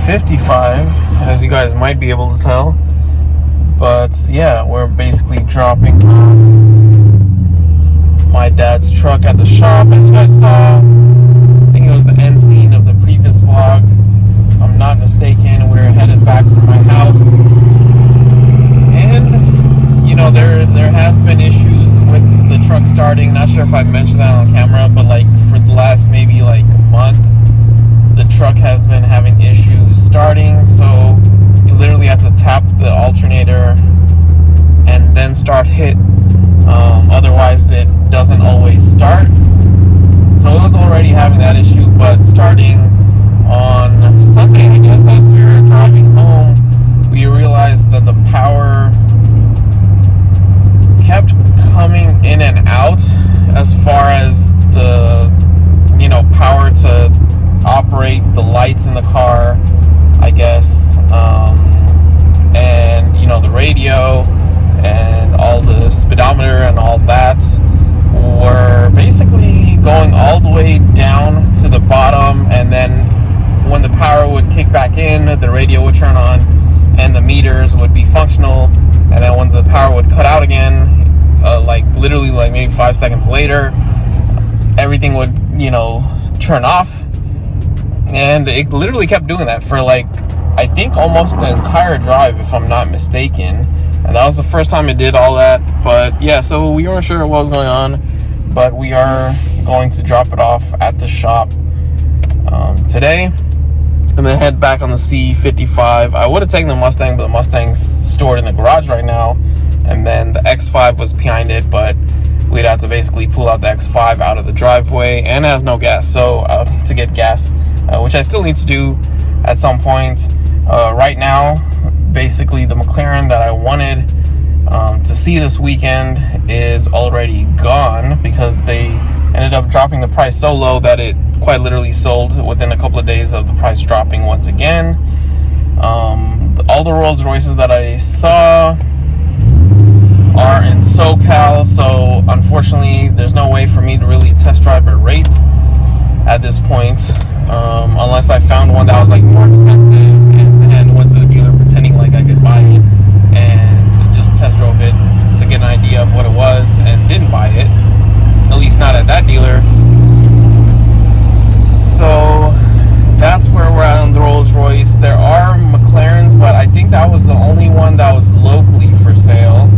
C55, as you guys might be able to tell. But yeah, we're basically dropping off my dad's truck at the shop. As you guys saw, I think it was the end scene of the previous vlog. If I'm not mistaken, we're headed back from my house. And, you know, there has been issues with the truck starting. Not sure if I mentioned that on camera, but like for the last maybe like month, the truck has been having issues starting. So you literally have to tap the alternator and then start hit. Otherwise it doesn't always start. So it was already having that issue, but starting on Sunday, I guess, as we were driving home, we realized that the power kept coming in and out as far as the, you know, power to operate the lights in the car, I guess, and, you know, the radio and all the speedometer and all that were basically going all the way down to the bottom, and then when the power would kick back in, the radio would turn on and the meters would be functional, and then when the power would cut out again, like literally like maybe 5 seconds later, everything would, you know, turn off. And it literally kept doing that for like, I think almost the entire drive, if I'm not mistaken. And that was the first time it did all that. But yeah, so we weren't sure what was going on, but we are going to drop it off at the shop today, and then head back on the C55. I would have taken the Mustang, but the Mustang's stored in the garage right now, and then the X5 was behind it, but we'd have to basically pull out the X5 out of the driveway, and it has no gas, so I'll need to get gas, which I still need to do at some point. Right now, basically the McLaren that I wanted to see this weekend is already gone, because they ended up dropping the price so low that it quite literally sold within a couple of days of the price dropping once again. All the Rolls Royces that I saw are in SoCal, so unfortunately there's no way for me to really test drive a Wraith at this point, unless I found one that was like more expensive and then went to the dealer pretending like I could buy it and just test drove it to get an idea of what it was, and didn't buy it, at least not at that dealer. So that's where we're at on the Rolls Royce. There are McLarens, but I think that was the only one that was locally for sale.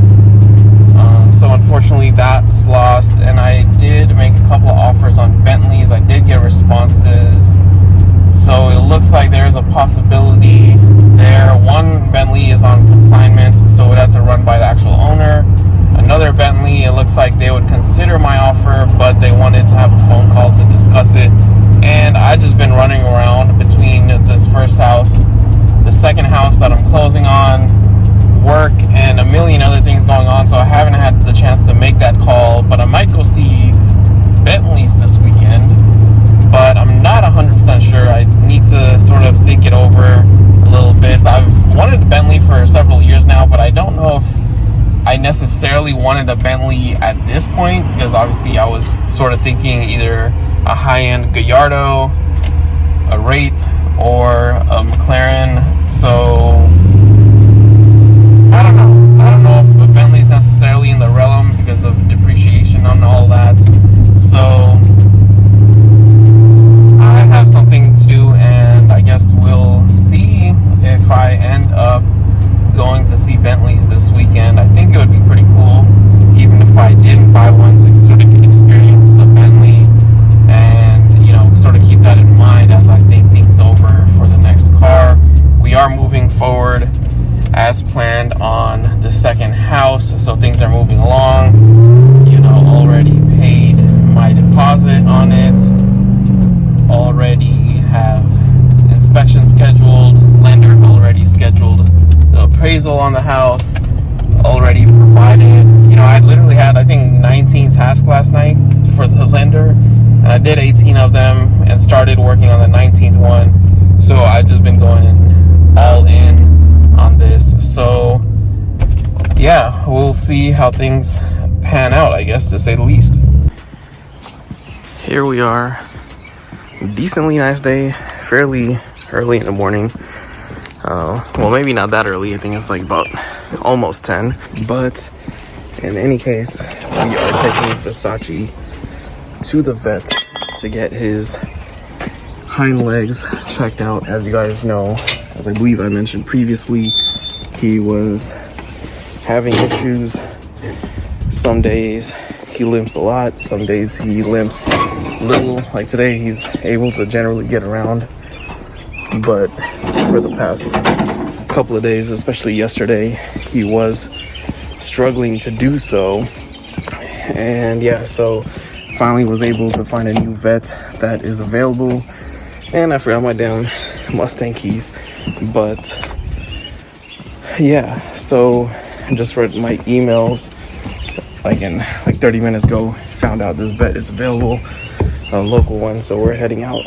So unfortunately that's lost, and I did make a couple of offers on Bentleys. I did get responses, so it looks like there's a possibility there. One Bentley is on consignment, so that's a run by the actual owner. Another Bentley, it looks like they would consider my offer, but they wanted to have a phone call to discuss it. And I just been running around between this first house, the second house that I'm closing on, work, and a million other things going on, so I haven't had the chance to make that call. But I might go see Bentleys this weekend, but I'm not 100% sure. I need to sort of think it over a little bit. I've wanted a Bentley for several years now, but I don't know if I necessarily wanted a Bentley at this point, because obviously I was sort of thinking either a high-end Gallardo, a Wraith, or a McLaren. So I don't know if a Bentley is necessarily in the realm because of depreciation and all that. So I have something to do, and I guess we'll see if I end up going to see Bentleys this weekend. I think it would be pretty cool, even if I didn't buy one, to sort of experience the Bentley, and, you know, sort of keep that in mind as I think things over for the next car. We are moving forward as planned on the second house, so things are moving along. You know, already paid my deposit on it, already have inspection scheduled, lender already scheduled the appraisal on the house, already provided. You know, I literally had, I think, 19 tasks last night for the lender, and I did 18 of them and started working on the 19th one. So I've just been going all in on this. So yeah, we'll see how things pan out, I guess, to say the least. Here we are, decently nice day, fairly early in the morning. Well, maybe not that early. I think it's like about almost 10. But in any case, we are taking Versace to the vet to get his hind legs checked out. As you guys know, as I believe I mentioned previously, he was having issues. Some days he limps a lot, some days he limps little. Like today, he's able to generally get around, but for the past couple of days, especially yesterday, he was struggling to do so. And yeah, so finally was able to find a new vet that is available. And I forgot my damn Mustang keys, but yeah, so just read my emails like 30 minutes ago, found out this vet is available, a local one, so we're heading out.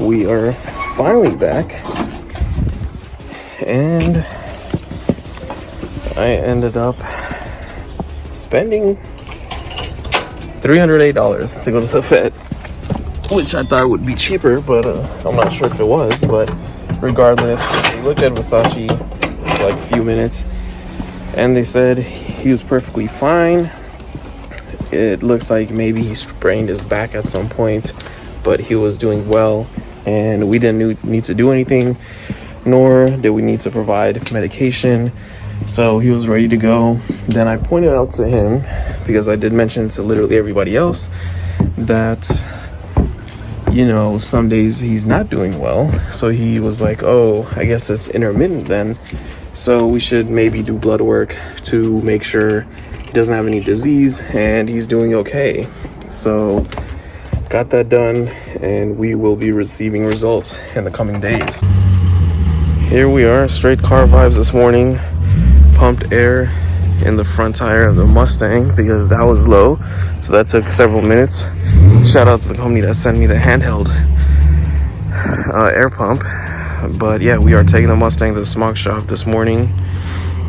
We are finally back, and I ended up spending $308 to go to the vet, which I thought would be cheaper, but I'm not sure if it was. But regardless, we looked at Versace for like a few minutes, and they said he was perfectly fine. It looks like maybe he sprained his back at some point, but he was doing well, and we didn't need to do anything, nor did we need to provide medication. So he was ready to go. Then I pointed out to him, because I did mention to literally everybody else, that, you know, some days he's not doing well. So he was like, oh, I guess it's intermittent then. So we should maybe do blood work to make sure he doesn't have any disease and he's doing okay. So got that done, and we will be receiving results in the coming days. Here we are, straight car vibes this morning. Pumped air in the front tire of the Mustang because that was low, so that took several minutes. Shout out to the company that sent me the handheld air pump. But yeah, we are taking the Mustang to the Smog shop this morning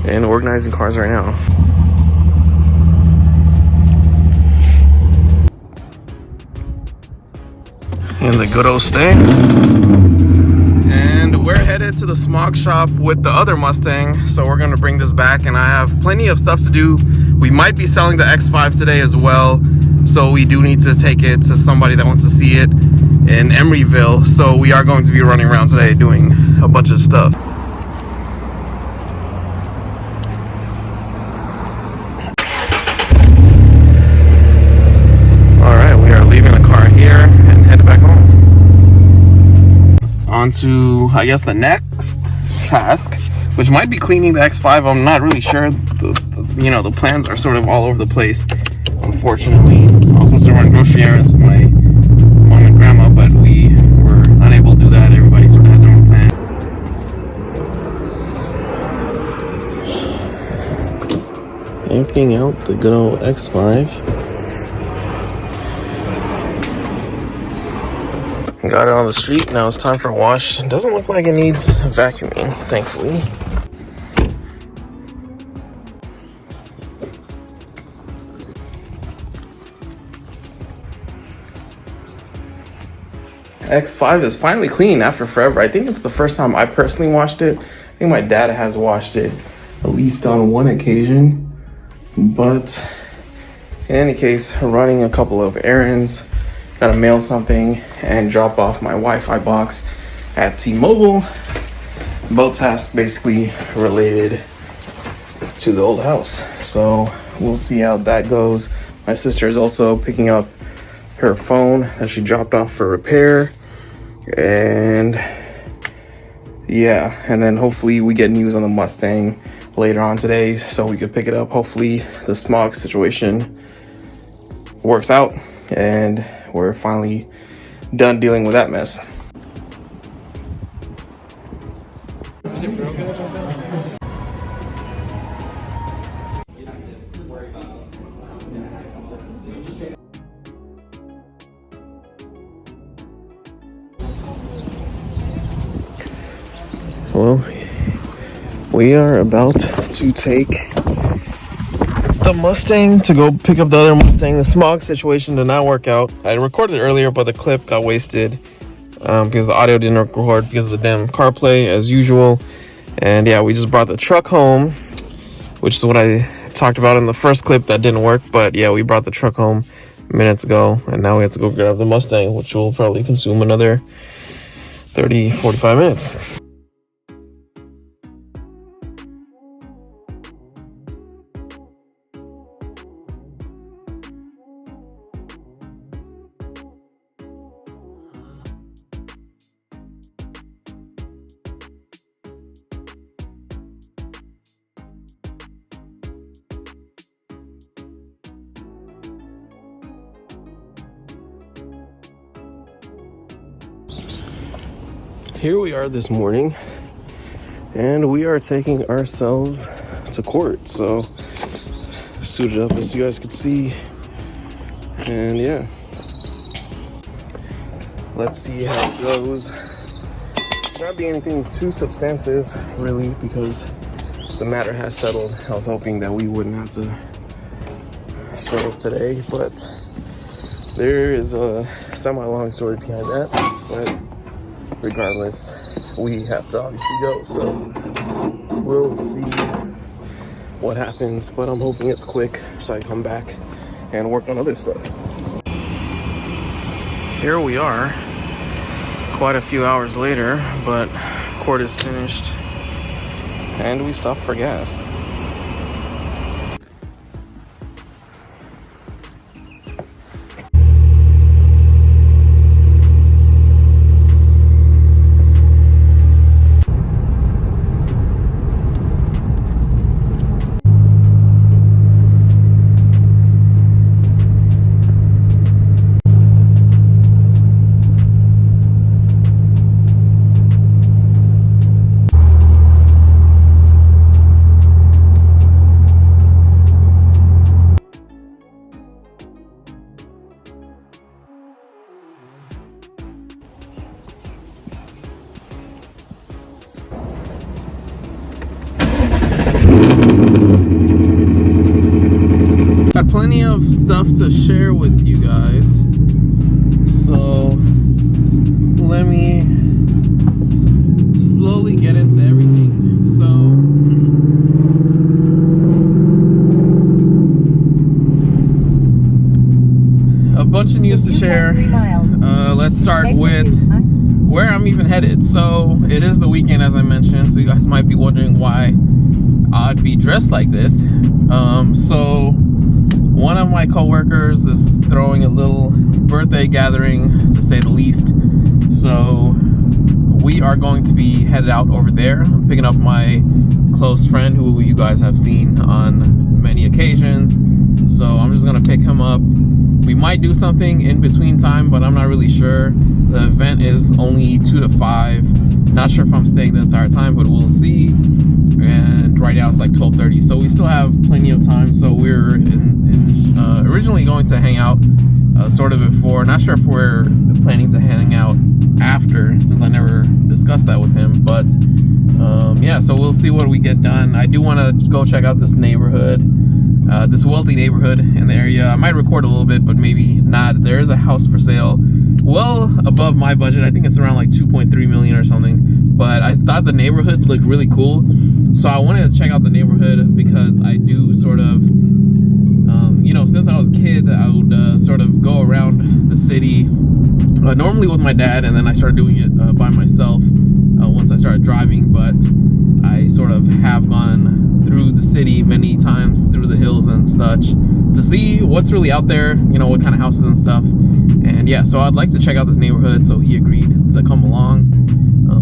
and organizing cars right now. In the good old stay, and we're headed to the Smog shop with the other Mustang, so we're gonna bring this back, and I have plenty of stuff to do. We might be selling the X5 today as well, so we do need to take it to somebody that wants to see it in Emeryville. So we are going to be running around today doing a bunch of stuff. To, I guess, the next task, which might be cleaning the X5. I'm not really sure. You know, the plans are sort of all over the place, unfortunately. I was supposed to run grocery errands with my mom and grandma, but we were unable to do that. Everybody sort of had their own plan. Emptying out the good old X5. Got it on the street, now it's time for a wash. It doesn't look like it needs vacuuming, thankfully. X5 is finally clean after forever. I think it's the first time I personally washed it. I think my dad has washed it at least on one occasion. But in any case, running a couple of errands. Gotta mail something and drop off my Wi-Fi box at T-Mobile. Both tasks basically related to the old house. So we'll see how that goes. My sister is also picking up her phone that she dropped off for repair. And yeah, and then hopefully we get news on the Mustang later on today so we could pick it up. Hopefully the Smog situation works out, and we're finally done dealing with that mess. Well, we are about to take the Mustang to go pick up the other Mustang. The Smog situation did not work out. I recorded earlier, but the clip got wasted because the audio didn't record because of the damn CarPlay as usual. And yeah, we just brought the truck home, which is what I talked about in the first clip that didn't work. But yeah, we brought the truck home minutes ago, and now we have to go grab the Mustang, which will probably consume another 30-45 minutes. Here we are this morning, and we are taking ourselves to court. So suited up as you guys could see, and yeah, let's see how it goes. It's not be anything too substantive really, because the matter has settled. I was hoping that we wouldn't have to show up today, but there is a semi-long story behind that. But regardless, we have to obviously go, so we'll see what happens, but I'm hoping it's quick so I come back and work on other stuff. Here we are, quite a few hours later, but court is finished and we stopped for gas. Got plenty of stuff to share with you guys, so let me slowly get into everything. So a bunch of news to share. Let's start with where I'm even headed. So it is the weekend, as I mentioned, so you guys might be wondering why I'd be dressed like this. So one of my co-workers is throwing a little birthday gathering, to say the least. So we are going to be headed out over there. I'm picking up my close friend who you guys have seen on many occasions. So I'm just gonna pick him up. We might do something in between time, but I'm not really sure. The event is only 2 to 5. Not sure if I'm staying the entire time, but we'll see. And right now it's like 12:30, so we still have plenty of time. So we're originally going to hang out sort of before. Not sure if we're planning to hang out after, since I never discussed that with him. But yeah, so we'll see what we get done. I do want to go check out this neighborhood, this wealthy neighborhood in the area. I might record a little bit, but maybe not. There is a house for sale, well above my budget. I think it's around like 2.3 million or something. But I thought the neighborhood looked really cool, so I wanted to check out the neighborhood because I do sort of, you know, since I was a kid, I would sort of go around the city normally with my dad, and then I started doing it by myself once I started driving. But I sort of have gone through the city many times, through the hills and such, to see what's really out there, you know, what kind of houses and stuff. And yeah, so I'd like to check out this neighborhood, so he agreed to come along.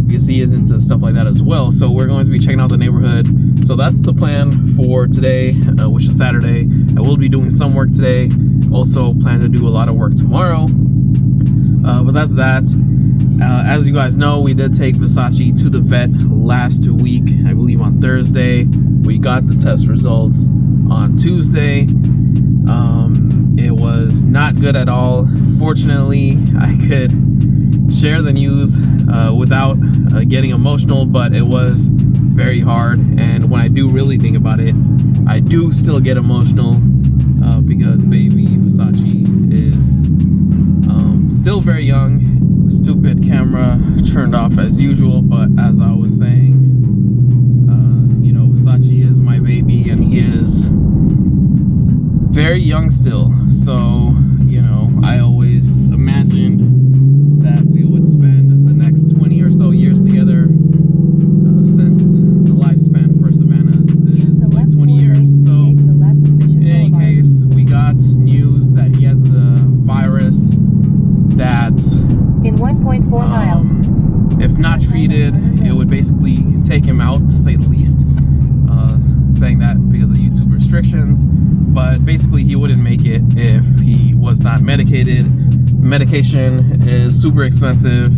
Because he is into stuff like that as well. So we're going to be checking out the neighborhood. So that's the plan for today, which is Saturday. I will be doing some work today. Also plan to do a lot of work tomorrow. But that's that. As you guys know, we did take Versace to the vet last week, I believe on Thursday. We got the test results on Tuesday. It was not good at all. Fortunately, I could share the news without getting emotional, but it was very hard. And when I do really think about it, I do still get emotional because baby Versace is still very young. Stupid camera turned off as usual, but as I was saying, you know, Versace is my baby and he is very young still. So, you know, I always imagined that we would spend the next 20 or so years together, since the lifespan for Savannah's is like 20 years. So in any case, we got news that he has the virus that in 1.4 miles, if not treated, it would basically take him out, to say the least. Saying that because of YouTube restrictions, but basically he wouldn't make it if he was not medicated. Medication is super expensive.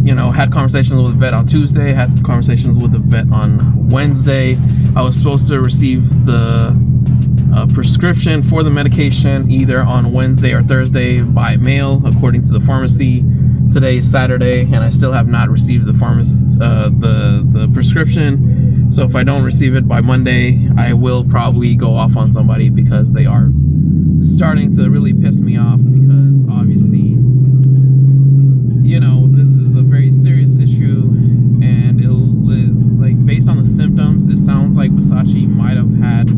You know, had conversations with the vet on Tuesday, had conversations with the vet on Wednesday. I was supposed to receive the prescription for the medication either on Wednesday or Thursday by mail, according to the pharmacy. Today is Saturday, and I still have not received the prescription. So if I don't receive it by Monday, I will probably go off on somebody because they are starting to really piss me off. Because obviously, you know, this is a very serious issue, and like based on the symptoms, it sounds like Versace might have had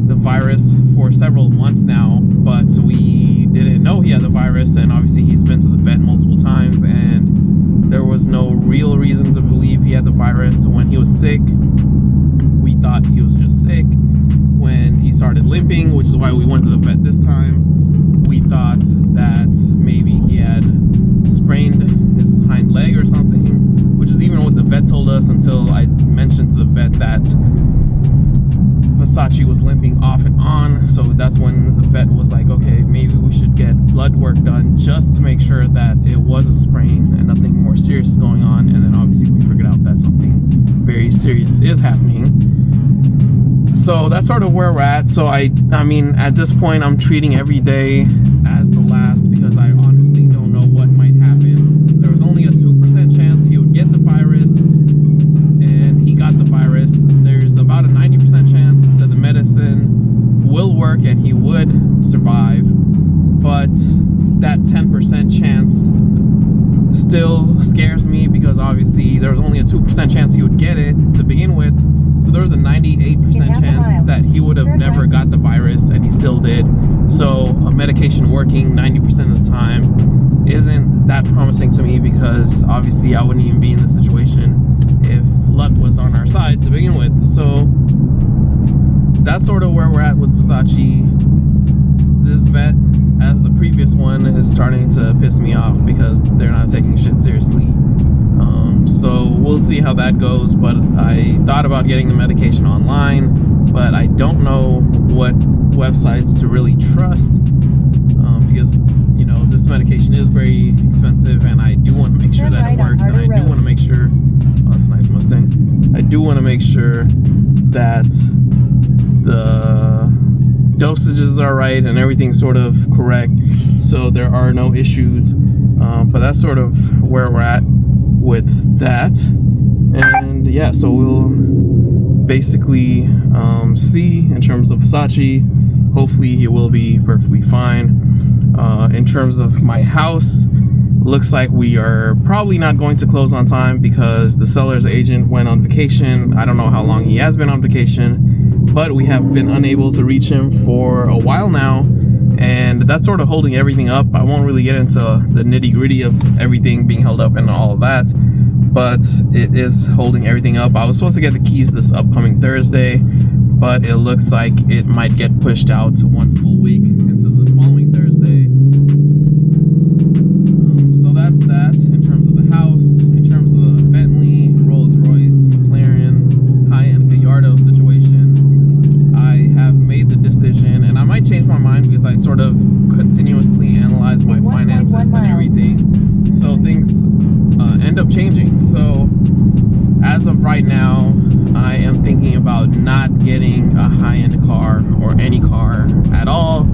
the virus for several months now, but we didn't know he had the virus. And obviously he's been to the vet multiple times, and there was no real reason to believe he had the virus. When he was sick, we thought he was just sick. When he started limping, which is why we went to the vet this time, we thought that maybe he had sprained his hind leg or something, which is even what the vet told us, until I mentioned to the vet that Versace was limping off and on. So that's when the vet was like, okay, maybe we should get blood work done just to make sure that it was a sprain and nothing more serious is going on. And then obviously we figured out that something very serious is happening. So that's sort of where we're at. So I mean, at this point, I'm treating every day as the last, because I honestly don't know what might happen. There was only a 2% chance he would get the virus, and he got the virus. There's about a 90% chance that the medicine will work and he would survive, but that 10% chance still scares me, because obviously there was only a 2% chance he would get it to begin with. So there was a 98% chance that he would have never got the virus, and he still did. So a medication working 90% of the time isn't that promising to me, because obviously I wouldn't even be in this situation if luck was on our side to begin with. So that's sort of where we're at with Versace. This vet, as the previous one, is starting to piss me off because they're not taking shit seriously. So we'll see how that goes. But I thought about getting the medication online, but I don't know what websites to really trust, because, you know, this medication is very expensive, and I do want to make sure that it works, and I do want to make sure, oh, that's a nice Mustang. I do want to make sure that the dosages are right and everything's sort of correct, so there are no issues. But that's sort of where we're at with that. And yeah, so we'll basically see in terms of Versace. Hopefully he will be perfectly fine. In terms of my house, looks like we are probably not going to close on time because the seller's agent went on vacation. I don't know how long he has been on vacation, but we have been unable to reach him for a while now, and that's sort of holding everything up. I won't really get into the nitty-gritty of everything being held up and all of that, but it is holding everything up. I was supposed to get the keys this upcoming Thursday, but it looks like it might get pushed out to one full week into the following Thursday. So that's that in terms of the house. In terms of the Bentley, Rolls Royce, McLaren, of right now, I am thinking about not getting a high-end car or any car at all.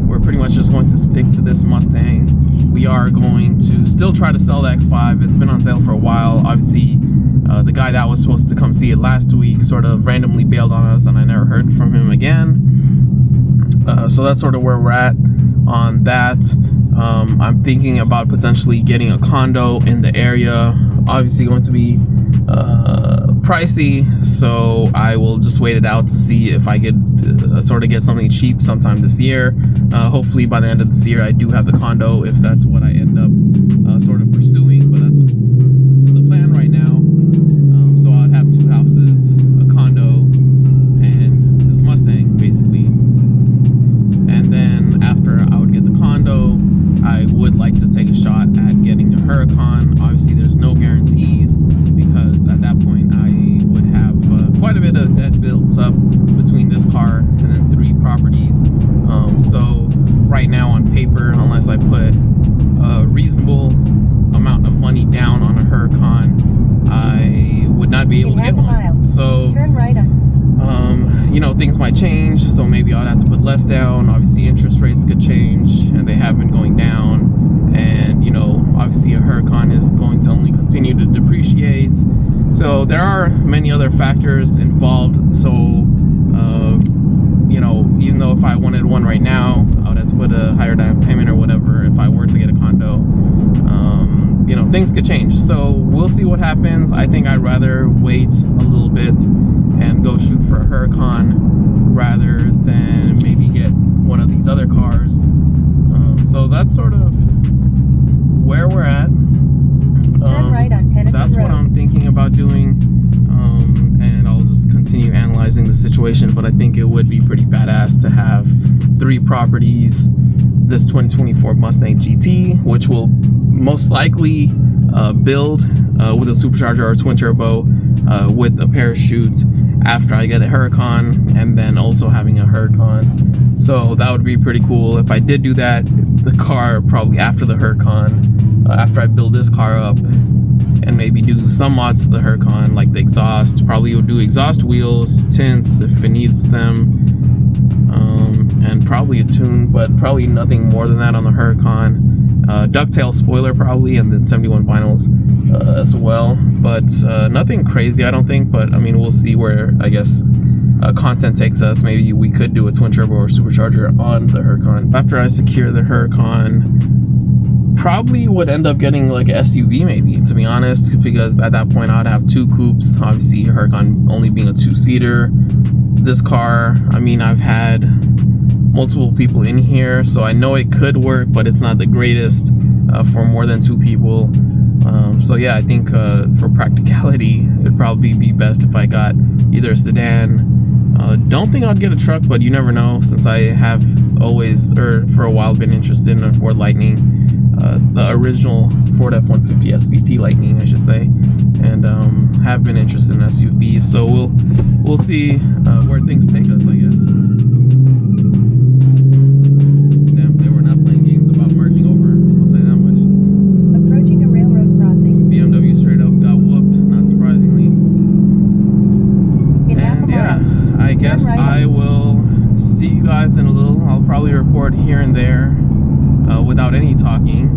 We're pretty much just going to stick to this Mustang. We are going to still try to sell the X5. It's been on sale for a while. Obviously, the guy that was supposed to come see it last week sort of randomly bailed on us, and I never heard from him again. So that's sort of where we're at on that. I'm thinking about potentially getting a condo in the area. Obviously going to be pricey, so I will just wait it out to see if I could sort of get something cheap sometime this year. Hopefully by the end of this year I do have the condo, if that's what I end up sort of pursuing, but that's the plan right now. So I'd have two houses, a condo, and this Mustang basically. And then after I would get the condo, I would like to take a shot at getting a Huracan. Obviously there's no guarantees, because at that point I would have quite a bit of debt built up between this car and then 3 properties. So right now on paper, unless I put a reasonable amount of money down on a Huracan, I would not be able to get one. So turn right on. you know, things might change, so maybe I'd have to put less down. Obviously interest rates could change, and they have been going down, and you know, obviously a Huracan is going to only continue to depreciate. So there are many other factors involved. So you know, even though if I wanted one right now, I would have to put a higher down payment or whatever if I were to get a condo. You know, things could change, so we'll see what happens. I think I'd rather wait a little bit and go shoot for a Huracan rather than maybe get one of these other cars. So that's sort of where we're at. Turn right on Tennessee That's what Road. I'm thinking about doing, and I'll just continue analyzing the situation. But I think it would be pretty badass to have 3 properties, this 2024 Mustang GT, which will most likely build with a supercharger or twin turbo with a parachute after I get a Huracan, and then also having a Huracan. So that would be pretty cool. If I did do that, the car probably after the Huracan, after I build this car up and maybe do some mods to the Huracan, like the exhaust, probably would do exhaust wheels, tints if it needs them, and probably a tune, but probably nothing more than that on the Huracan. Ducktail spoiler probably, and then 71 vinyls as well, but nothing crazy I don't think. But I mean, we'll see where I guess content takes us. Maybe we could do a twin turbo or supercharger on the Huracan. After I secure the Huracan, probably would end up getting like an SUV maybe, to be honest, because at that point I'd have 2 coupes. Obviously Huracan only being a 2-seater. This car, I mean, I've had multiple people in here, so I know it could work, but it's not the greatest for more than 2 people. So yeah, I think for practicality it'd probably be best if I got either a sedan. Don't think I'd get a truck, but you never know, since I have always, or for a while, been interested in a Ford Lightning, the original Ford F-150 SVT Lightning I should say, and have been interested in SUVs. So we'll see where things take us, I guess. Damn, they were not playing games about merging over, I'll tell you that much. Approaching a railroad crossing. BMW straight up got whooped, not surprisingly. In half a And yeah, mile. I guess right I will see you guys in a little. I'll probably record here and there without any talking,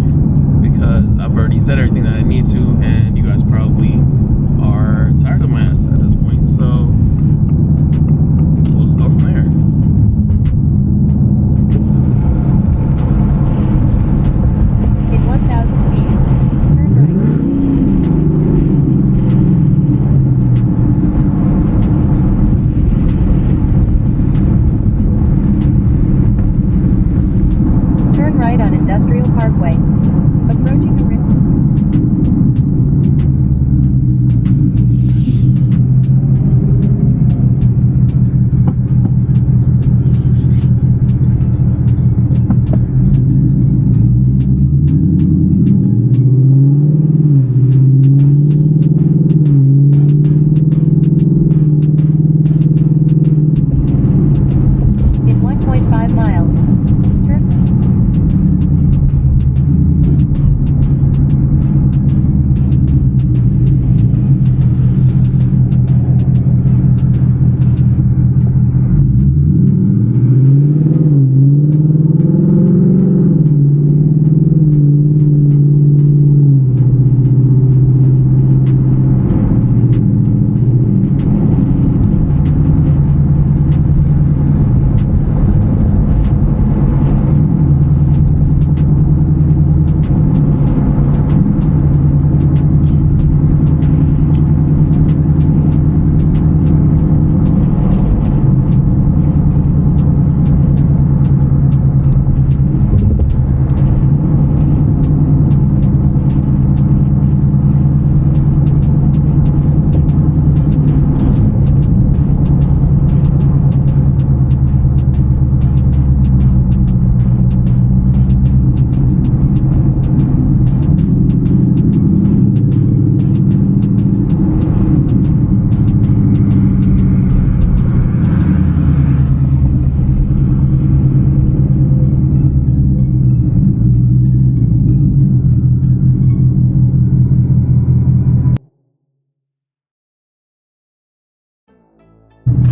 because I've already said everything that I need to, and you guys probably are tired of my ass at this point, so we'll just go from there. In 1,000 feet, turn right. Turn right on Industrial Parkway. Approaching the railroad.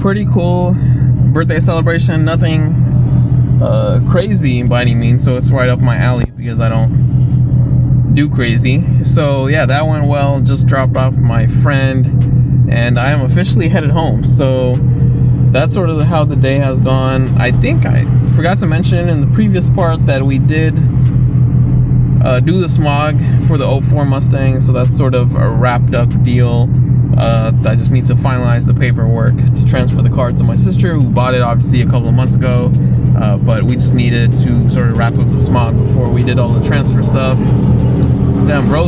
pretty cool birthday celebration. Nothing crazy by any means, so it's right up my alley because I don't do crazy. So yeah, that went well. Just dropped off my friend and I am officially headed home. So that's sort of how the day has gone. I think I forgot to mention in the previous part that we did do the smog for the '04 Mustang, so that's sort of a wrapped up deal. I just need to finalize the paperwork to transfer the car to my sister, who bought it obviously a couple of months ago, but we just needed to sort of wrap up the smog before we did all the transfer stuff. Damn, bro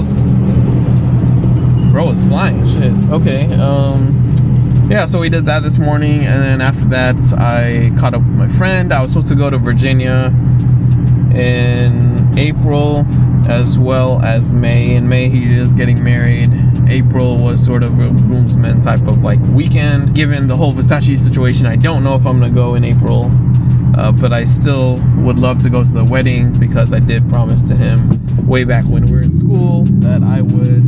is flying. Shit. Okay. Yeah, so we did that this morning, and then after that I caught up with my friend. I was supposed to go to Virginia in April as well as May. In May he is getting married. April was sort of a groomsmen type of like weekend. Given the whole Versace situation, I don't know if I'm gonna go in April, but I still would love to go to the wedding because I did promise to him way back when we were in school that I would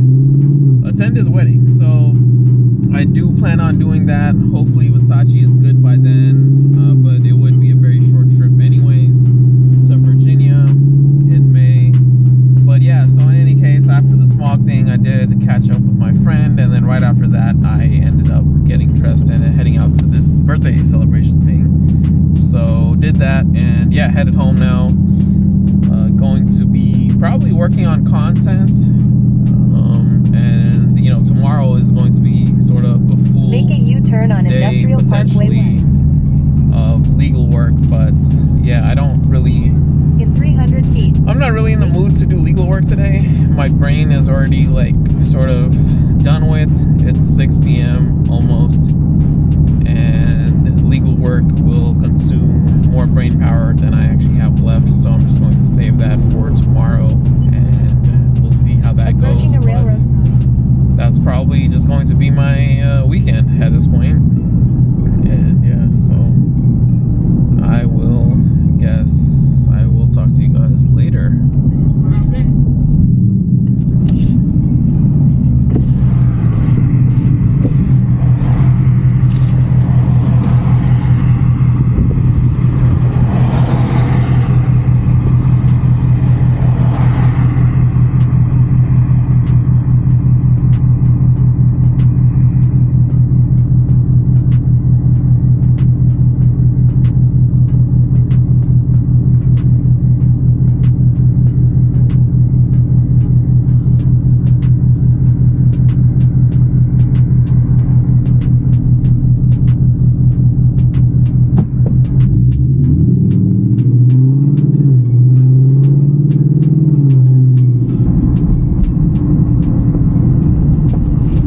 attend his wedding. So I do plan on doing that. Hopefully Versace is good by then, but it would be a very short trip anyways to Virginia in May. But yeah, so in any case, after the smog thing, I did catch up with my friend, and then right after that I ended up getting dressed and heading out to this birthday celebration thing. So did that, and yeah, headed home now. Going to be probably working on content, and you know, tomorrow is going to be sort of a full Make a U-turn on day Industrial potentially Parkway of legal work. But yeah, I don't really, in 300 feet. I'm not really in the mood to do legal work today. My brain is already like sort of done with. It's 6 p.m. almost, and legal work will consume more brain power than I actually have left. So I'm just going to save that for tomorrow, and we'll see how that goes. Approaching a railroad crossing. That's probably just going to be my weekend at this point. And yeah, so I will talk to you guys later.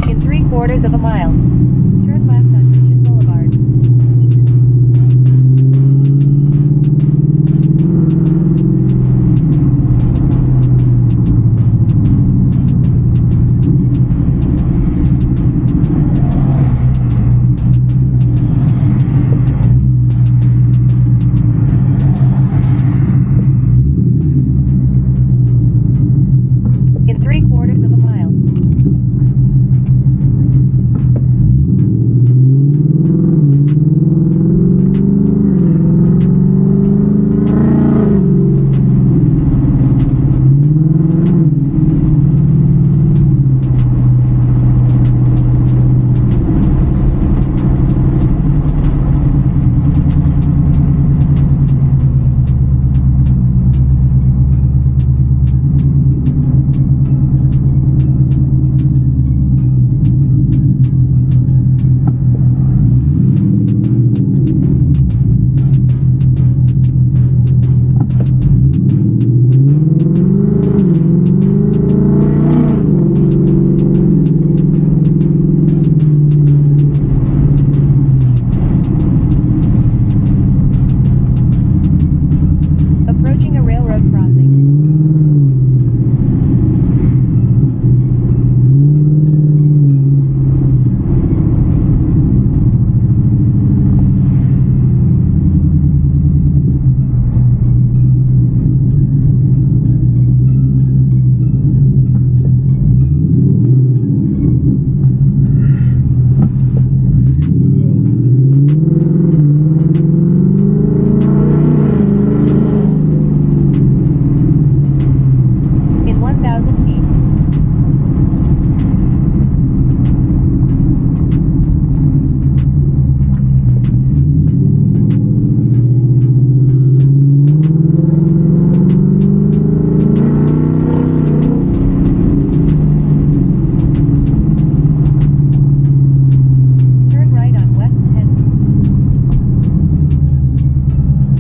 In 3/4 of a mile.